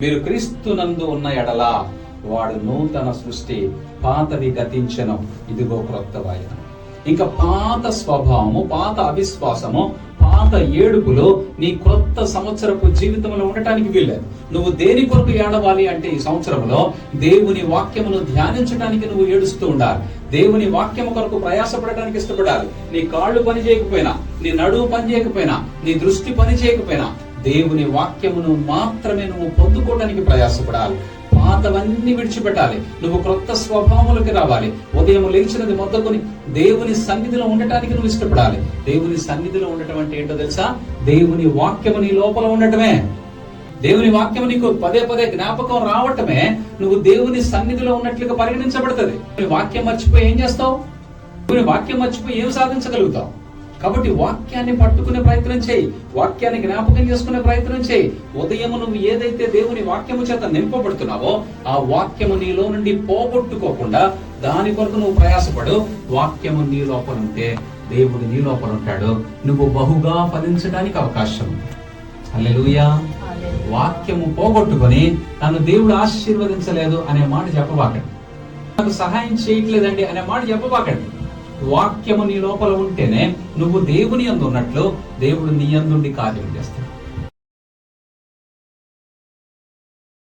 మీరు క్రీస్తునందు ఉన్న ఎడల వాడు నూతన సృష్టి, పాతవి గతించెను, ఇదిగో క్రొత్తవాయెను. ఇంకా పాత స్వభావము, పాత అవిశ్వాసము, పాత ఏడుపులు నీ క్రొత్త సంవత్సరపు జీవితంలో ఉండటానికి వీల్లేదు. నువ్వు దేని కొరకు ఏడవాలి అంటే ఈ సంవత్సరంలో దేవుని వాక్యమును ధ్యానించడానికి నువ్వు ఏడుస్తూ ఉండాలి. దేవుని వాక్యము కొరకు ప్రయాసపడటానికి ఇష్టపడాలి. నీ కాళ్ళు పని చేయకపోయినా, నీ నడువు పని చేయకపోయినా, నీ దృష్టి పని చేయకపోయినా దేవుని వాక్యమును మాత్రమే నువ్వు పొందుకోవడానికి ప్రయాసపడాలి. పాతవన్నీ విడిచిపెట్టాలి. నువ్వు క్రొత్త స్వభావములకి రావాలి. ఉదయం లేచినది మొదలుకొని దేవుని సన్నిధిలో ఉండటానికి నువ్వు ఇష్టపడాలి. దేవుని సన్నిధిలో ఉండటం అంటే ఏంటో తెలుసా? దేవుని వాక్యము నీ లోపల ఉండటమే. దేవుని వాక్యము నీకు పదే పదే జ్ఞాపకం రావటమే నువ్వు దేవుని సన్నిధిలో ఉన్నట్లుగా పరిగణించబడుతుంది. వాక్యం మర్చిపోయి ఏం చేస్తావు? దేవుని వాక్యం మర్చిపోయి ఏం సాధించగలుగుతావు? కాబట్టి వాక్యాన్ని పట్టుకునే ప్రయత్నం చేయి. వాక్యాన్ని జ్ఞాపకం చేసుకునే ప్రయత్నం చేయి. ఉదయం నువ్వు ఏదైతే దేవుని వాక్యము చేత నింపబడుతున్నావో ఆ వాక్యము నీలో నుండి పోగొట్టుకోకుండా దాని కొరకు నువ్వు ప్రయాసపడు. వాక్యము నీ లోపల ఉంటే దేవుడు నీ లోపల ఉంటాడు. నువ్వు బహుగా ఫలించడానికి అవకాశం ఉంది. హల్లెలూయా. వాక్యము పోగొట్టుకొని నన్ను దేవుడు ఆశీర్వదించలేదు అనే మాట చెప్పబాకండి. నాకు సహాయం చేయట్లేదండి అనే మాట చెప్పబాకండి. వాక్యము నీ లోపల ఉంటేనే నువ్వు దేవుని యందు ఉన్నట్లు దేవుడు నీ యందుండి కార్యం చేస్తాడు.